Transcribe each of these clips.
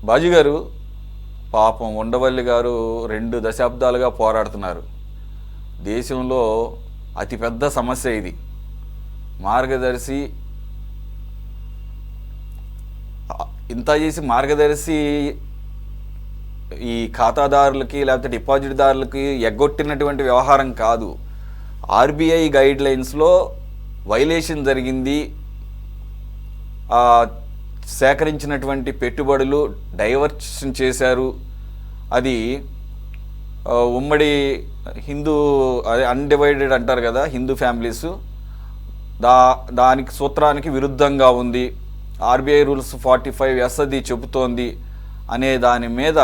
బాజీ గారు, పాపం ఉండవల్లి గారు 2 దశాబ్దాలుగా పోరాడుతున్నారు. దేశంలో అతిపెద్ద సమస్య ఇది. మార్గదర్శి ఇంత చేసి మార్గదర్శి ఈ ఖాతాదారులకి లేకపోతే డిపాజిట్దారులకి ఎగ్గొట్టినటువంటి వ్యవహారం కాదు. ఆర్బీఐ గైడ్ లైన్స్లో వైలేషన్ జరిగింది. ఆ సేకరించినటువంటి పెట్టుబడులు డైవర్షన్ చేశారు. అది ఉమ్మడి హిందూ, అదే అన్డివైడెడ్ అంటారు కదా, హిందూ ఫ్యామిలీస్, దానికి సూత్రానికి విరుద్ధంగా ఉంది. ఆర్బీఐ రూల్స్ 45 అది చెబుతోంది అనే దాని మీద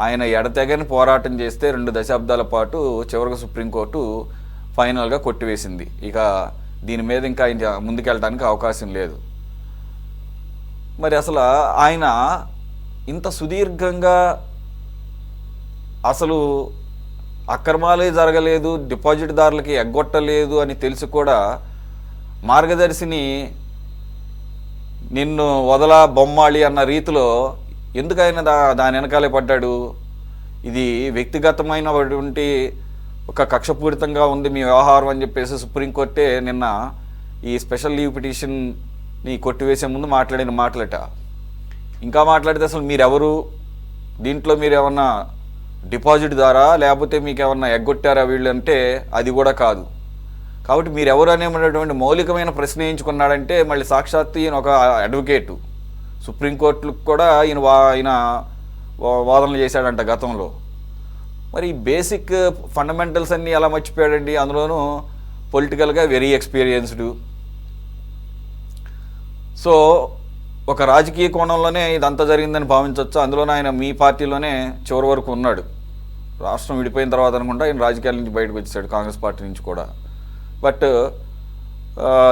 ఆయన ఎడతెగని పోరాటం చేస్తే 2 దశాబ్దాల పాటు చివరికి సుప్రీంకోర్టు ఫైనల్గా కొట్టివేసింది. ఇక దీని మీద ఇంకా ఆయన ముందుకెళ్ళడానికి అవకాశం లేదు. మరి అసలు ఆయన ఇంత సుదీర్ఘంగా అసలు అక్రమాలే జరగలేదు, డిపాజిట్దారులకి ఎగ్గొట్టలేదు అని తెలిసి కూడా మార్గదర్శిని నిన్ను వదలా బొమ్మాళి అన్న రీతిలో ఎందుకు ఆయన దాని వెనకాలే పడ్డాడు? ఇది వ్యక్తిగతమైనటువంటి ఒక కక్షపూరితంగా ఉంది మీ వ్యవహారం అని చెప్పేసి సుప్రీంకోర్టే నిన్న ఈ స్పెషల్ లీవ్ పిటిషన్ని కొట్టివేసే ముందు మాట్లాడిన మాటలట. ఇంకా మాట్లాడితే అసలు మీరెవరు, దీంట్లో మీరు ఏమన్నా డిపాజిట్ ద్వారా లేకపోతే మీకు ఏమన్నా ఎగ్గొట్టారా వీళ్ళు అంటే అది కూడా కాదు. కాబట్టి మీరెవరు అనేటువంటి మౌలికమైన ప్రశ్న వేయించుకున్నాడంటే మళ్ళీ సాక్షాత్తు ఈయన ఒక అడ్వకేటు, సుప్రీంకోర్టులకు కూడా ఆయన వాదనలు చేశాడంట గతంలో. మరి బేసిక్ ఫండమెంటల్స్ అన్నీ ఎలా మర్చిపోయాడండి? అందులోనూ పొలిటికల్గా వెరీ ఎక్స్పీరియన్స్డ్. సో ఒక రాజకీయ కోణంలోనే ఇదంతా జరిగిందని భావించవచ్చు. అందులోనే ఆయన మీ పార్టీలోనే చివరి వరకు ఉన్నాడు. రాష్ట్రం విడిపోయిన తర్వాత అనుకుంటా ఆయన రాజకీయాల నుంచి బయటకు వచ్చేసాడు, కాంగ్రెస్ పార్టీ నుంచి కూడా. బట్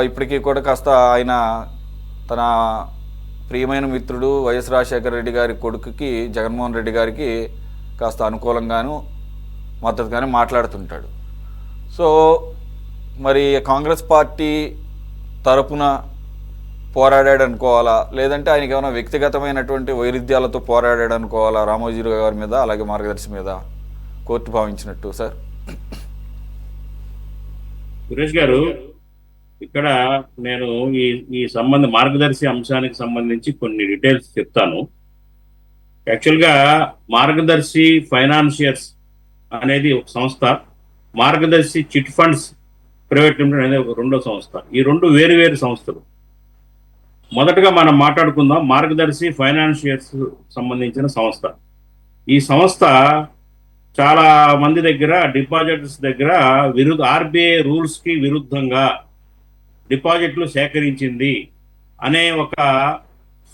ఇప్పటికీ కూడా కాస్త ఆయన తన ప్రియమైన మిత్రుడు వైఎస్ రాజశేఖర రెడ్డి గారి కొడుకుకి జగన్మోహన్ రెడ్డి గారికి కాస్త అనుకూలంగాను మద్దతుగానే మాట్లాడుతుంటాడు. సో మరి కాంగ్రెస్ పార్టీ తరపున పోరాడాడు అనుకోవాలా, లేదంటే ఆయనకి ఏమైనా వ్యక్తిగతమైనటువంటి వైరుధ్యాలతో పోరాడాడు అనుకోవాలా రామోజీరావు గారి మీద అలాగే మార్గదర్శి మీద కోర్టు భావించినట్టు? సార్ సురేష్ గారు, ఇక్కడ నేను ఈ ఈ మార్గదర్శి అంశానికి సంబంధించి కొన్ని డీటెయిల్స్ చెప్తాను. యాక్చువల్గా మార్గదర్శి ఫైనాన్షియర్స్ అనేది ఒక సంస్థ, మార్గదర్శి చిట్ ఫండ్స్ ప్రైవేట్ లిమిటెడ్ అనేది ఒక రెండో సంస్థ. ఈ రెండు వేరు వేరు సంస్థలు. మొదటగా మనం మాట్లాడుకుందాం మార్గదర్శి ఫైనాన్షియర్స్ సంబంధించిన సంస్థ. ఈ సంస్థ చాలా మంది దగ్గర, డిపాజిటర్స్ దగ్గర ఆర్బీఐ రూల్స్ కి విరుద్ధంగా డిపాజిట్లు సేకరించింది అనే ఒక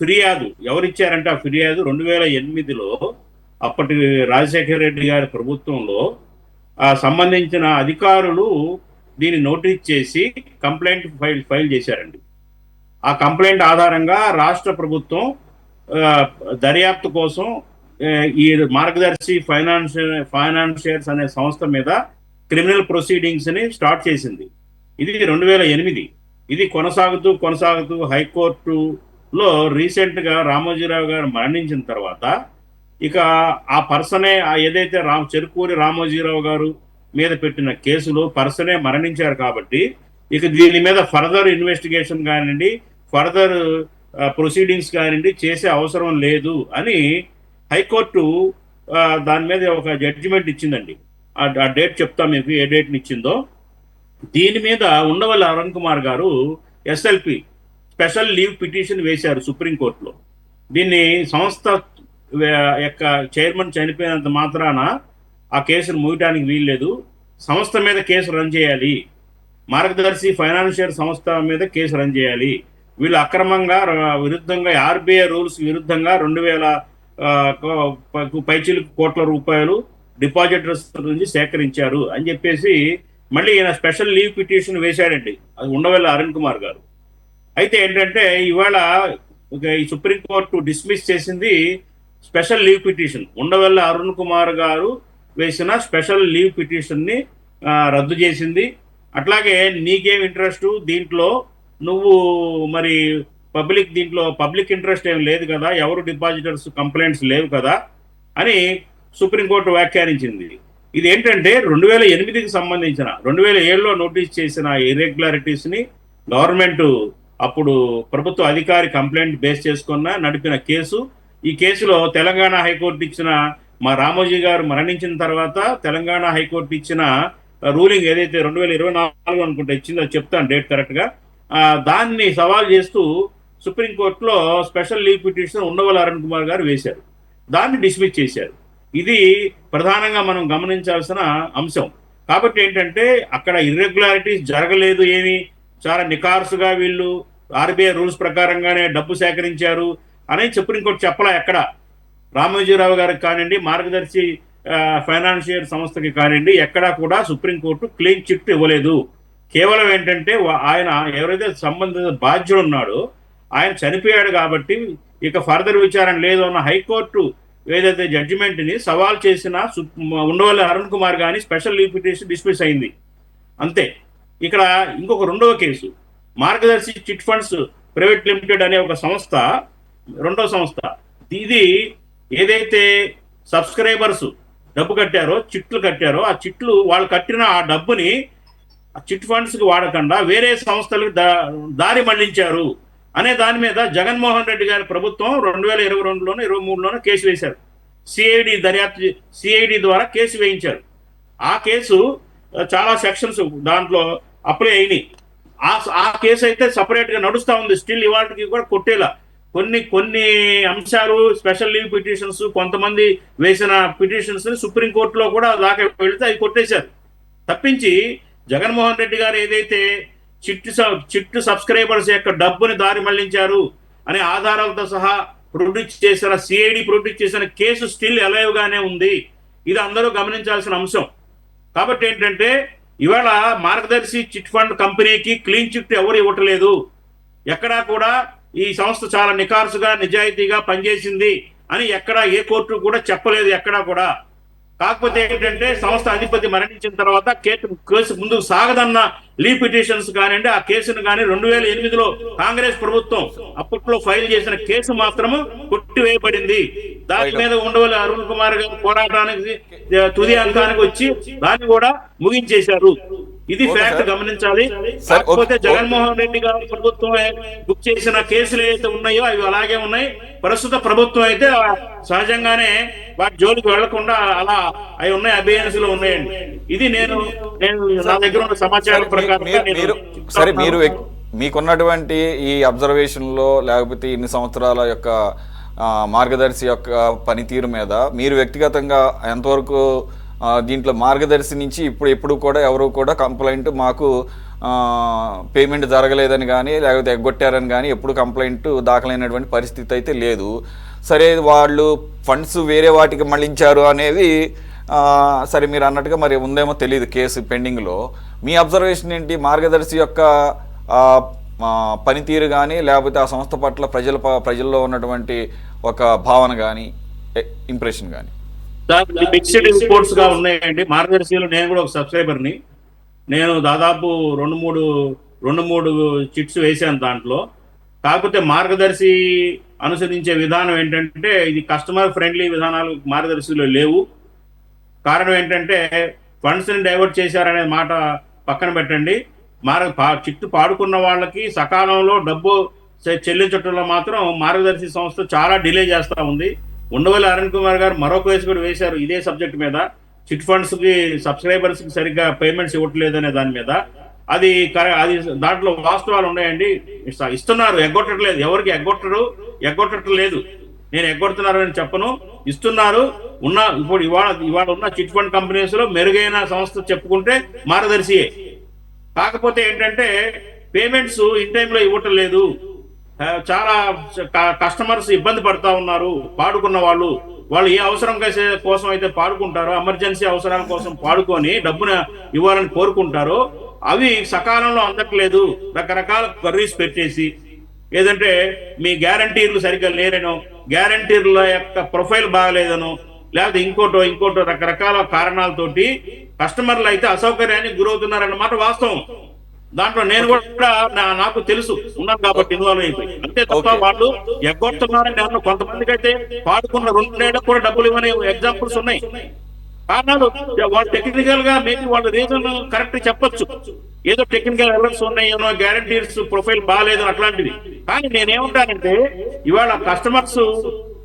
ఫిర్యాదు ఎవరిచ్చారంటే, ఆ ఫిర్యాదు 2008లో అప్పటి రాజశేఖర రెడ్డి గారి ప్రభుత్వంలో సంబంధించిన అధికారులు దీన్ని నోటీస్ చేసి కంప్లైంట్ ఫైల్ చేశారండి. ఆ కంప్లైంట్ ఆధారంగా రాష్ట్ర ప్రభుత్వం దర్యాప్తు కోసం ఈ మార్గదర్శి ఫైనాన్షియర్స్ అనే సంస్థ మీద క్రిమినల్ ప్రొసీడింగ్స్ ని స్టార్ట్ చేసింది. ఇది 2008. ఇది కొనసాగుతూ హైకోర్టులో రీసెంట్ గా రామోజీరావు గారు మరణించిన తర్వాత ఇక ఆ పర్సనే ఏదైతే చెరుకూరి రామోజీరావు గారు మీద పెట్టిన కేసులో పర్సనే మరణించారు కాబట్టి ఇక దీని మీద ఫర్దర్ ఇన్వెస్టిగేషన్ కానివ్వండి, ఫర్దర్ ప్రొసీడింగ్స్ కానివ్వండి చేసే అవసరం లేదు అని హైకోర్టు దాని మీద ఒక జడ్జిమెంట్ ఇచ్చిందండి. ఆ డేట్ చెప్తా మీకు, ఏ డేట్ని ఇచ్చిందో. దీని మీద ఉండవల్లి అరుణ్ కుమార్ గారు ఎస్ఎల్పి స్పెషల్ లీవ్ పిటిషన్ వేశారు సుప్రీంకోర్టులో. దీన్ని సంస్థ యొక్క చైర్మన్ చనిపోయినంత మాత్రాన ఆ కేసును ముగియడానికి వీల్లేదు, సంస్థ మీద కేసు రన్ చేయాలి, మార్గదర్శి ఫైనాన్షియర్ సంస్థ మీద కేసు రన్ చేయాలి, వీళ్ళు అక్రమంగా విరుద్ధంగా ఆర్బీఐ రూల్స్ విరుద్ధంగా 2000 పైచిలకు కోట్ల రూపాయలు డిపాజిటర్స్ నుంచి సేకరించారు అని చెప్పేసి మళ్ళీ ఈయన స్పెషల్ లీవ్ పిటిషన్ వేశాడండి. అది ఉండవల్లి అరుణ్ కుమార్ గారు. అయితే ఏంటంటే ఇవాళ ఈ సుప్రీంకోర్టు డిస్మిస్ చేసింది special leave petition. Undavalli Arun Kumar గారు వేసిన స్పెషల్ లీవ్ పిటిషన్ని రద్దు చేసింది. అట్లాగే నీకేం ఇంట్రెస్ట్ దీంట్లో, నువ్వు మరి దీంట్లో పబ్లిక్ ఇంట్రెస్ట్ ఏం లేదు కదా, ఎవరు డిపాజిటర్స్ కంప్లైంట్స్ లేవు కదా అని సుప్రీంకోర్టు వ్యాఖ్యానించింది. ఇది ఏంటంటే 2008కి సంబంధించిన 2007లో నోటీస్ చేసిన ఇర్రెగ్యులారిటీస్ ని గవర్నమెంట్ అప్పుడు ప్రభుత్వ అధికారి కంప్లైంట్ బేస్ చేసుకున్న నడిపిన కేసు. ఈ కేసులో తెలంగాణ హైకోర్టు ఇచ్చిన, మా రామోజీ గారు మరణించిన తర్వాత తెలంగాణ హైకోర్టు ఇచ్చిన రూలింగ్ ఏదైతే 2024 అనుకుంటే ఇచ్చిందో, చెప్తాను డేట్ కరెక్ట్ గా, దాన్ని సవాల్ చేస్తూ సుప్రీంకోర్టులో special leave petition Undavalli Arun Kumar గారు వేశారు. దాన్ని డిస్మిస్ చేశారు. ఇది ప్రధానంగా మనం గమనించాల్సిన అంశం. కాబట్టి ఏంటంటే అక్కడ ఇర్రెగ్యులారిటీస్ జరగలేదు, ఏమి చాలా నికార్సుగా వీళ్ళు ఆర్బీఐ రూల్స్ ప్రకారంగానే డబ్బు సేకరించారు అని సుప్రీంకోర్టు చెప్పలా. ఎక్కడ రామోజీరావు గారికి కానివ్వండి, మార్గదర్శి ఫైనాన్షియల్ సంస్థకి కానివ్వండి, ఎక్కడా కూడా సుప్రీంకోర్టు క్లీన్ చిట్ ఇవ్వలేదు. కేవలం ఏంటంటే ఆయన ఎవరైతే సంబంధిత బాధ్యుడు ఉన్నాడో ఆయన చనిపోయాడు కాబట్టి ఇక ఫర్దర్ విచారణ లేదు అన్న హైకోర్టు ఏదైతే జడ్జిమెంట్ ని సవాల్ చేసిన ఉండవల్లి అరుణ్ కుమార్ గాని స్పెషల్ లీవ్ పిటిషన్ డిస్మిస్ అయింది. అంతే. ఇక్కడ ఇంకొక రెండవ కేసు, మార్గదర్శి చిట్ ఫండ్స్ ప్రైవేట్ లిమిటెడ్ అనే ఒక సంస్థ, రెండో సంస్థ, ఇది ఏదైతే సబ్స్క్రైబర్స్ డబ్బు కట్టారో, చిట్లు కట్టారో, ఆ చిట్లు వాళ్ళు కట్టిన ఆ డబ్బుని చిట్ ఫండ్స్ కి వాడకుండా వేరే సంస్థలకు దారి మళ్లించారు అనే దాని మీద జగన్మోహన్ రెడ్డి గారి ప్రభుత్వం 2022లోనో 23లోనో కేసు వేశారు. సిఐడి ద్వారా కేసు వేయించారు. ఆ కేసు చాలా సెక్షన్స్ దాంట్లో అప్లై అయినాయి. ఆ కేసు అయితే సపరేట్ గా నడుస్తా ఉంది స్టిల్, ఇవాళకి కూడా కొట్టేలా. కొన్ని అంశాలు, స్పెషల్ లీవ్ పిటిషన్స్, కొంతమంది వేసిన పిటిషన్స్ సుప్రీంకోర్టులో కూడా దాకా వెళితే అవి కొట్టేశారు. తప్పించి జగన్మోహన్ రెడ్డి గారు ఏదైతే చిట్టు సబ్స్క్రైబర్స్ యొక్క డబ్బుని దారి మళ్లించారు అనే ఆధారాలతో సహా సిఐడి ప్రొడ్యూస్ చేసిన కేసు స్టిల్ అలైవ్ గానే ఉంది. ఇది అందరూ గమనించాల్సిన అంశం. కాబట్టి ఏంటంటే ఇవాళ మార్గదర్శి చిట్ ఫండ్ కంపెనీకి క్లీన్ చిట్ ఎవరు ఇవ్వట్లేదు. ఎక్కడా కూడా ఈ సంస్థ చాలా నికార్సుగా నిజాయితీగా పనిచేసింది అని ఎక్కడా ఏ కోర్టు కూడా చెప్పలేదు, ఎక్కడా కూడా. కాకపోతే ఏంటంటే సంస్థ అధిపతి మరణించిన తర్వాత కేసు ముందుకు సాగదన్న లీవ్ పిటిషన్స్ కానివ్వండి, ఆ కేసును కానీ 2008లో కాంగ్రెస్ ప్రభుత్వం అప్పట్లో ఫైల్ చేసిన కేసు మాత్రము కొట్టివేయబడింది. దాని మీద ఉండవల్లి అరుణ్ కుమార్ గారు పోరాటానికి తుది అంకానికి వచ్చి దాన్ని కూడా ముగించేశారు. ఇది ఫ్యాక్ట్ గమనించాలి. కాకపోతే జగన్మోహన్ రెడ్డి గారి ప్రభుత్వం బుక్ చేసిన కేసులు ఏవైతే ఉన్నాయో అవి అలాగే ఉన్నాయి. ప్రస్తుత ప్రభుత్వం అయితే సహజంగానే వాటి జోలికి వెళ్లకుండా అలా అవి ఉన్నాయి, అబియన్స్ లో ఉన్నాయండి. ఇది నేను నా దగ్గర ఉన్న సమాచారం ప్రకారం. సరే, మీరు మీకున్నటువంటి ఈ అబ్జర్వేషన్ లో లేకపోతే ఇన్ని సంవత్సరాల యొక్క మార్గదర్శి యొక్క పనితీరు మీద మీరు వ్యక్తిగతంగా ఎంతవరకు దీంట్లో మార్గదర్శి నుంచి ఎప్పుడు కూడా ఎవరు కూడా కంప్లైంట్ మాకు పేమెంట్ జరగలేదని కానీ లేకపోతే ఎగ్గొట్టారని కానీ ఎప్పుడు కంప్లైంట్ దాఖలైనటువంటి పరిస్థితి అయితే లేదు. సరే, వాళ్ళు ఫండ్స్ వేరే వాటికి మళ్ళించారు అనేది సరే మీరు అన్నట్టుగా మరి ఉందేమో తెలియదు కేసు పెండింగ్లో. మీ అబ్జర్వేషన్ ఏంటి? మార్గదర్శి యొక్క పనితీరు కానీ లేకపోతే ఆ సంస్థ పట్ల ప్రజల్లో ఉన్నటువంటి ఒక భావన కానీ ఇంప్రెషన్ కానీ? మిక్స్డ్ రిపోర్ట్స్ గా ఉన్నాయండి. మార్గదర్శిలో నేను కూడా ఒక సబ్స్క్రైబర్ని. నేను దాదాపు రెండు మూడు చిట్స్ వేసాను దాంట్లో. కాకపోతే మార్గదర్శి అనుసరించే విధానం ఏంటంటే ఇది కస్టమర్ ఫ్రెండ్లీ విధానాలు మార్గదర్శిలో లేవు. కారణం ఏంటంటే ఫండ్స్ ని డైవర్ట్ చేశారనే మాట పక్కన పెట్టండి, చిట్టు పాడుకున్న వాళ్ళకి సకాలంలో డబ్బు చెల్లించడంలో మాత్రం మార్గదర్శి సంస్థ చాలా డిలే చేస్తూ ఉంది. ఉండవల్లి అరుణ్ కుమార్ గారు మరొక కేసు కూడా వేశారు ఇదే సబ్జెక్ట్ మీద. చిట్ ఫండ్స్ కి సబ్స్క్రైబర్స్ కి సరిగ్గా పేమెంట్స్ ఇవ్వట్లేదనే దాని మీద. అది దాంట్లో వాస్తవాలు ఉన్నాయండి. ఇస్తున్నారు, ఎగ్గొట్టట్లేదు. ఎవరికి ఎగ్గొట్టడం లేదు. నేను ఎగ్గొడుతున్నారు అని చెప్పను, ఇస్తున్నారు. ఇప్పుడు ఇవాళ ఉన్న చిట్ ఫండ్ కంపెనీస్ లో మెరుగైన సంస్థ చెప్పుకుంటే మార్గదర్శియే. కాకపోతే ఏంటంటే పేమెంట్స్ ఇన్ టైంలో ఇవ్వటం లేదు. చాలా కస్టమర్స్ ఇబ్బంది పడతా ఉన్నారు. పాడుకున్న వాళ్ళు ఏ అవసరం కోసం అయితే పాడుకుంటారో, ఎమర్జెన్సీ అవసరాల కోసం పాడుకొని డబ్బును ఇవ్వాలని కోరుకుంటారో అవి సకాలంలో అందట్లేదు. రకరకాల క్వరీస్ పెట్టేసి ఏదంటే మీ గ్యారంటీర్లు సరిగ్గా లేరనో, గ్యారంటీర్ల యొక్క ప్రొఫైల్ బాగలేదనో, లేకపోతే ఇంకోటో రకరకాల కారణాలతోటి కస్టమర్లు అయితే అసౌకర్యానికి గురవుతున్నారన్నమాట వాస్తవం. దాంట్లో నేను కూడా నాకు తెలుసు ఉన్నాను కాబట్టి ఇన్వాల్వ్ అయిపోయి. అంతే తప్ప వాళ్ళు ఎగ్గొడుతున్నారని నేను కొంతమందికి అయితే పాడుకున్న 2 ఏళ్ళకు కూడా డబ్బులు ఇవ్వని ఎగ్జాంపుల్స్ ఉన్నాయి. కారణాలు వాళ్ళు టెక్నికల్ గా మేబీ వాళ్ళ రీజన్ కరెక్ట్ చెప్పొచ్చు, ఏదో టెక్నికల్ ఎర్రర్స్ ఉన్నాయేమో, గ్యారంటీస్ ప్రొఫైల్ బాగాలేదు అట్లాంటివి. కానీ నేనేమంటానంటే ఇవాళ కస్టమర్స్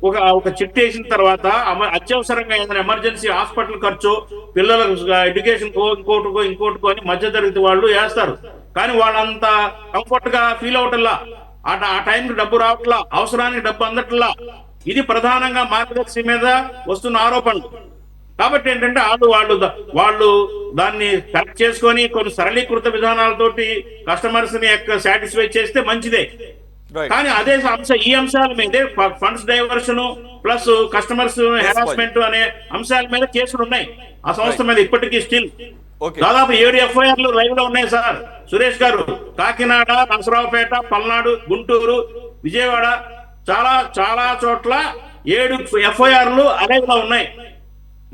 ఒక చిట్ వేసిన తర్వాత అత్యవసరంగా ఏదైనా ఎమర్జెన్సీ హాస్పిటల్ ఖర్చు, పిల్లల ఎడ్యుకేషన్ ఇంకోటికో అని మధ్య తరగతి వాళ్ళు వేస్తారు. కానీ వాళ్ళంత కంఫర్ట్ గా ఫీల్ అవటల్లా, ఆ టైంకి డబ్బు రావట్లా, అవసరానికి డబ్బు అందట్లా. ఇది ప్రధానంగా మార్గదర్శి మీద వస్తున్న ఆరోపణలు. కాబట్టి ఏంటంటే వాళ్ళు దాన్ని కరెక్ట్ చేసుకొని కొన్ని సరళీకృత విధానాలతోటి కస్టమర్స్ ని సాటిస్ఫై చేస్తే మంచిదే. కానీ అదే ఈ అంశాల మీదే funds diversion plus customers harassment అనే అంశాల మీద కేసులు ఉన్నాయి ఆ సంస్థ మీద ఇప్పటికీ స్టిల్. దాదాపు 7 ఎఫ్ఐఆర్లు లైవ్ లో ఉన్నాయి సార్ సురేష్ గారు. కాకినాడ, నరసరావుపేట, పల్నాడు, గుంటూరు, విజయవాడ చాలా చాలా చోట్ల 7 ఎఫ్ఐఆర్లు లైవ్ లో ఉన్నాయి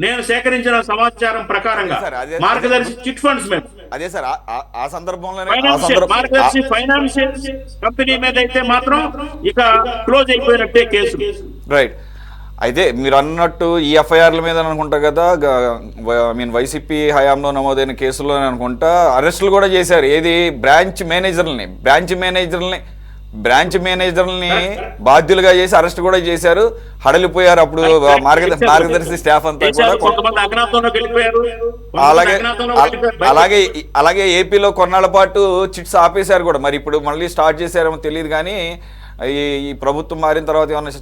నేను సేకరించిన సమాచారం ప్రకారంగా. మార్గదర్శి చిట్ ఫండ్స్ మీద అదే సార్ ఆ సందర్భంలో మార్గదర్శి ఫైనాన్షియల్ కంపెనీ మీద అయితే మాత్రం ఇక క్లోజ్ అయిపోయినట్టే కేసు. రైట్. అయితే మీరు అన్నట్టు ఈ ఎఫ్ఐఆర్ల మీద అనుకుంటా కదా, వైసీపీ హయాంలో నమోదైన కేసుల్లో అనుకుంటా అరెస్టులు కూడా చేశారు. ఏది బ్రాంచ్ మేనేజర్ని బాధ్యులుగా చేసి అరెస్ట్ కూడా చేశారు, హడలిపోయారు అప్పుడు మార్గదర్శి స్టాఫ్ అంతా కూడా. అలాగే ఏపీలో కొన్నాళ్ళ పాటు చిట్స్ ఆపేశారు కూడా. మరి ఇప్పుడు మళ్ళీ స్టార్ట్ చేశారేమో తెలియదు, కానీ ఈ ప్రభుత్వం మారిన తర్వాత ఏమన్నా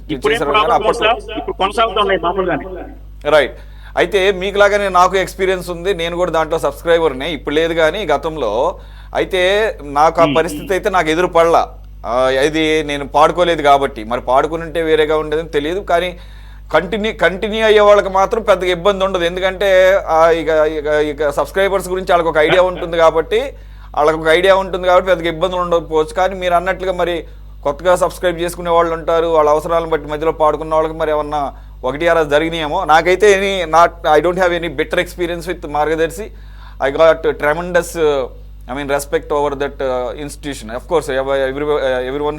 రైట్. అయితే మీకులాగానే నాకు ఎక్స్పీరియన్స్ ఉంది, నేను కూడా దాంట్లో సబ్స్క్రైబర్నే, ఇప్పుడు లేదు కానీ గతంలో. అయితే నాకు ఆ పరిస్థితి అయితే నాకు ఎదురుపడలా, ఇది నేను పాడుకోలేదు కాబట్టి. మరి పాడుకుని ఉంటే వేరేగా ఉండేదని తెలియదు, కానీ కంటిన్యూ అయ్యే వాళ్ళకి మాత్రం పెద్దగా ఇబ్బంది ఉండదు. ఎందుకంటే ఇక సబ్స్క్రైబర్స్ గురించి వాళ్ళకి ఒక ఐడియా ఉంటుంది కాబట్టి పెద్దగా ఇబ్బందులు ఉండకపోవచ్చు. కానీ మీరు అన్నట్లుగా మరి కొత్తగా సబ్స్క్రైబ్ చేసుకునే వాళ్ళు ఉంటారు, వాళ్ళ అవసరాలను బట్టి మధ్యలో పాడుకున్న వాళ్ళకి మరి ఏమన్నా 1-6 జరిగినాయేమో. నాకైతే I don't have any better experience with Margadarsi. I got tremendous respect over that institution. Of course, everyone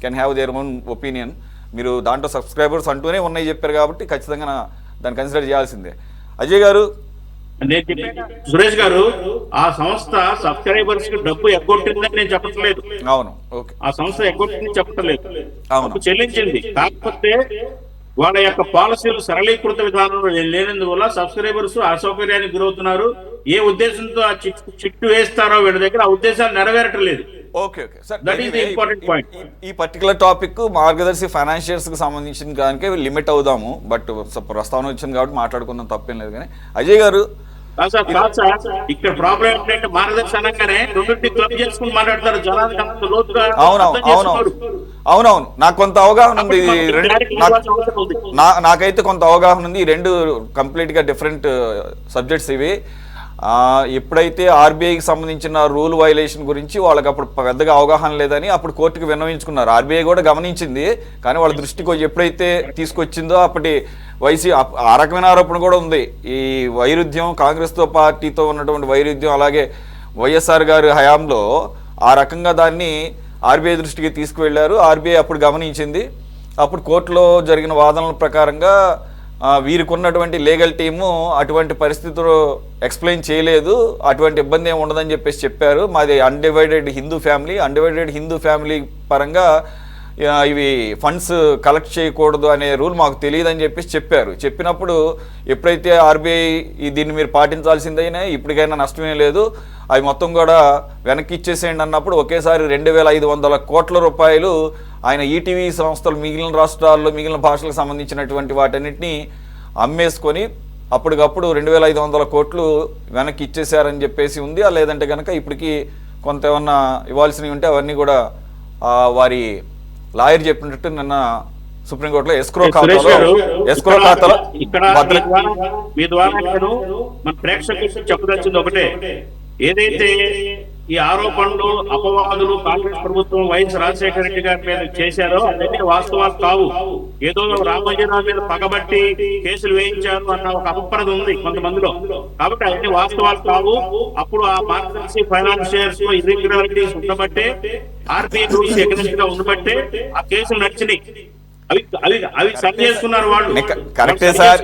can have their own opinion. మీరు దాంట్లో సబ్స్క్రైబర్స్ అంటూనే ఉన్నాయి చెప్పారు కాబట్టి ఖచ్చితంగా దాన్ని కన్సిడర్ చేయాల్సిందే. అజయ్ గారు, సురేష్ గారు, ఆ సంస్థ సబ్స్క్రైబర్స్ కి డబ్బు ఎగ్గొట్టిందని నేను చెప్పట్లేదు. అవును, ఓకే. ఆ సంస్థ ఎగ్గొట్టిందని చెప్పట్లేదు, చెల్లించింది. కాకపోతే వాళ్ళ యొక్క పాలసీలు సరళీకృత విధానంలో లేనందువల్ల సబ్స్క్రైబర్స్ అసౌకర్యానికి గురవుతున్నారు. ఏ ఉద్దేశంతో ఆ చిట్టు వేస్తారో వీళ్ళ దగ్గర ఆ ఉద్దేశాలు నెరవేరట్లేదు. ఈ పర్టికులర్ టాపిక్ మార్గదర్శి ఫైనాన్షియల్స్ కి సంబంధించిన దానికే లిమిట్ అవుదాము. బట్ ప్రస్తావన వచ్చింది కాబట్టి మాట్లాడుకుందాం, తప్పేం లేదు. కానీ అజయ్ గారు, ఇక్కడ ప్రాబ్లం ఏంటంటే మార్గదర్శి అనగానే రెండింటిని క్లబ్ చేసుకుని మాట్లాడతారు జనానికి లోతుగా. అవునవును, నాకు కొంత అవగాహన ఉంది. నాకైతే కొంత అవగాహన ఉంది. ఈ రెండు కంప్లీట్ గా డిఫరెంట్ సబ్జెక్ట్స్ ఇవి. ఎప్పుడైతే ఆర్బీఐకి సంబంధించిన రూల్ వైలేషన్ గురించి వాళ్ళకి అప్పుడు పెద్దగా అవగాహన లేదని అప్పుడు కోర్టుకు విన్నవించుకున్నారు. ఆర్బీఐ కూడా గమనించింది, కానీ వాళ్ళ దృష్టికి ఎప్పుడైతే తీసుకొచ్చిందో అప్పటి ఆ రకమైన ఆరోపణ కూడా ఉంది. ఈ వైరుధ్యం, కాంగ్రెస్తో పార్టీతో ఉన్నటువంటి వైరుధ్యం, అలాగే వైఎస్ఆర్ గారి హయాంలో ఆ రకంగా దాన్ని ఆర్బీఐ దృష్టికి తీసుకువెళ్లారు. ఆర్బీఐ అప్పుడు గమనించింది. అప్పుడు కోర్టులో జరిగిన వాదనల ప్రకారంగా వీరికి ఉన్నటువంటి లీగల్ టీము అటువంటి పరిస్థితులు ఎక్స్ప్లెయిన్ చేయలేదు, అటువంటి ఇబ్బంది ఏమి ఉండదని చెప్పారు. మాది అన్డివైడెడ్ హిందూ ఫ్యామిలీ పరంగా ఇవి ఫండ్స్ కలెక్ట్ చేయకూడదు అనే రూల్ మాకు తెలియదని చెప్పారు. చెప్పినప్పుడు ఎప్పుడైతే ఆర్బీఐ దీన్ని మీరు పాటించాల్సిందైనా ఇప్పటికైనా నష్టమే లేదు, అవి మొత్తం కూడా వెనక్కి ఇచ్చేసేయండి అన్నప్పుడు ఒకేసారి 2,500 కోట్ల రూపాయలు ఆయన ఈటీవీ సంస్థలు మిగిలిన రాష్ట్రాల్లో మిగిలిన భాషలకు సంబంధించినటువంటి వాటన్నిటినీ అమ్మేసుకొని అప్పటికప్పుడు 2,500 కోట్లు వెనక్కి ఇచ్చేసారని చెప్పేసి ఉంది. లేదంటే కనుక ఇప్పటికీ కొంత ఏమన్నా ఇవ్వాల్సినవి ఉంటే అవన్నీ కూడా వారి లాయర్ చెప్పినట్టు నిన్న సుప్రీంకోర్టులో ఎస్క్రో ఖాతాలో మీ ద్వారా నేను మన ప్రేక్షకులకు చెప్పదలిచింది ఒకటే, ఏదైతే ఈ ఆరోపణలు అపవాదులు కాంగ్రెస్ ప్రభుత్వం వైఎస్ రాజశేఖర రెడ్డి గారి మీద చేశారో అవన్నీ వాస్తవాలు కావు. ఏదో రామోజీరావు మీద పగబట్టి కేసులు వేయించారు అన్న ఒక అపప్రద ఉంది కొంతమందిలో. కాబట్టి అవన్నీ వాస్తవాలు కావు. అప్పుడు ఆ మార్గదర్శి ఫైనాన్షియర్స్ లో ఇర్రెగ్యులారిటీస్ ఉండబట్టే, ఆర్బీఐ రూల్స్ ఎగ్నెస్ట్ గా ఉండబట్టే ఆ కేసులు నడిచినాయి. అవి సరి చేసుకున్నారు వాళ్ళు. కరెక్టే సార్,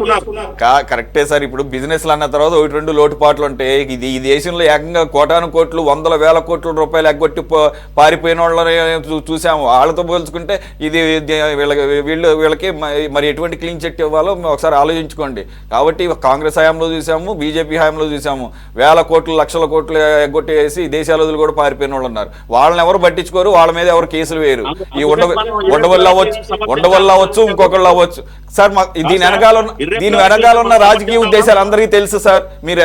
కరెక్టే సార్. ఇప్పుడు బిజినెస్లు అన్న తర్వాత ఒకటి రెండు లోటుపాట్లు ఉంటాయి. ఇది ఈ దేశంలో ఏకంగా కోటాను కోట్లు, వందల వేల కోట్ల రూపాయలు ఎగ్గొట్టి పారిపోయిన వాళ్ళని చూసాము. వాళ్ళతో పోల్చుకుంటే ఇది వీళ్ళకి మరి ఎటువంటి క్లీన్ చిట్ ఇవ్వాలో ఒకసారి ఆలోచించుకోండి. కాబట్టి కాంగ్రెస్ హయాంలో చూసాము, బీజేపీ హయాంలో చూసాము. వేల కోట్లు, లక్షల కోట్లు ఎగ్గొట్టేసి దేశాల వదిలి కూడా పారిపోయిన వాళ్ళు ఉన్నారు. వాళ్ళని ఎవరు పట్టించుకోరు, వాళ్ళ మీద ఎవరు కేసులు వేయరు. ఈ ఉండవల్లి అవ్వచ్చు, ఇంకొకళ్ళు అవ్వచ్చు సార్. దీని వెనకాల ఉన్న రాజకీయ ఉద్దేశాలు అందరికీ తెలుసు సార్. మీరు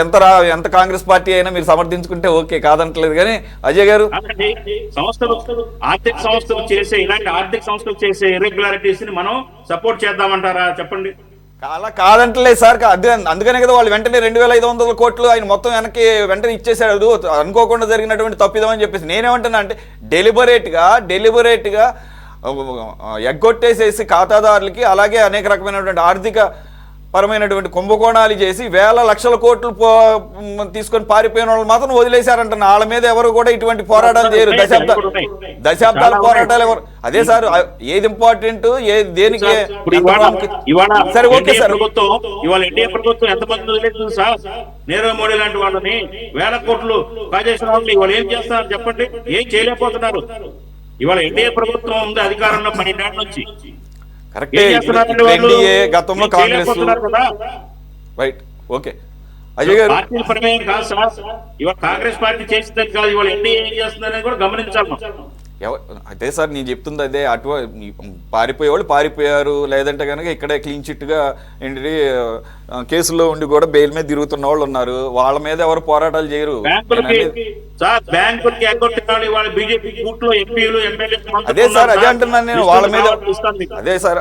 ఎంత కాంగ్రెస్ పార్టీ అయినా మీరు సమర్థించుకుంటే ఓకే, కాదంటలేదు. కానీ అజయ్ గారు, ఆర్థిక సంస్థలు చేసే ఇలాంటి ఆర్థిక సంస్థలు చేసే ఇర్రెగ్యులారిటీస్ ని మనం సపోర్ట్ చేద్దామంటారా చెప్పండి? అలా కాదంటలేదు సార్. అందుకనే కదా వాళ్ళు వెంటనే 2500 కోట్లు ఆయన మొత్తం వెనక్కి వెంటనే ఇచ్చేసాడు. అనుకోకుండా జరిగినటువంటి తప్పిదమని చెప్పేసి నేనేమంటున్నా అంటే డెలిబరేట్గా ఎగ్గొట్టేసేసి ఖాతాదారులకి, అలాగే అనేక రకమైనటువంటి ఆర్థిక పరమైనటువంటి కుంభకోణాలు చేసి వేల లక్షల కోట్లు తీసుకొని పారిపోయిన వాళ్ళు మాత్రం వదిలేశారంటున్నా. వాళ్ళ మీద ఎవరు కూడా ఇటువంటి పోరాటాలు చేయరు. దశాబ్దాల పోరాటాలు ఎవరు. అదే సార్, ఏది ఇంపార్టెంట్, ఏది దేనికి. సరే ఓకే సార్. ఇవాళ ఎన్డీఏ ప్రభుత్వం ఎంతమంది వదిలేదు సార్? నీరవ్ మోడీ లాంటి వాళ్ళని వేల కోట్లు కాజేసిన వాళ్ళని ఇవాళ ఏం చేస్తున్నారు చెప్పండి? ఏం చేయలేకపోతున్నారు. ఇవాళ ఎన్డీఏ ప్రభుత్వం ఉంది అధికారంలో 12 ఏళ్ల నుంచి. గతంలో కాంగ్రెస్ రైట్. ఓకే అజయ్ గారు, పార్టీ పరమేం కాదు సార్. ఇవాళ కాంగ్రెస్ పార్టీ చేసిందని కాదు, ఇవాళ ఎన్డీఏ ఏం చేస్తుందని కూడా గమనించాలి. అదే సార్ నేను చెప్తుంది అదే. పారిపోయేవాళ్ళు పారిపోయారు, లేదంటే కనుక ఇక్కడే క్లీన్ చిట్గా ఏంటి కేసుల్లో ఉండి కూడా బెయిల్ మీద తిరుగుతున్న వాళ్ళు ఉన్నారు. వాళ్ళ మీద ఎవరు పోరాటాలు చేయరు. అదే సార్, అదే అంటున్నాను నేను. వాళ్ళ మీద అదే సార్,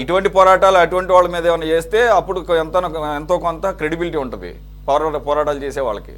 ఇటువంటి పోరాటాలు అటువంటి వాళ్ళ మీద ఏమైనా చేస్తే అప్పుడు ఎంతో కొంత క్రెడిబిలిటీ ఉంటుంది పోరాటాలు చేసే వాళ్ళకి.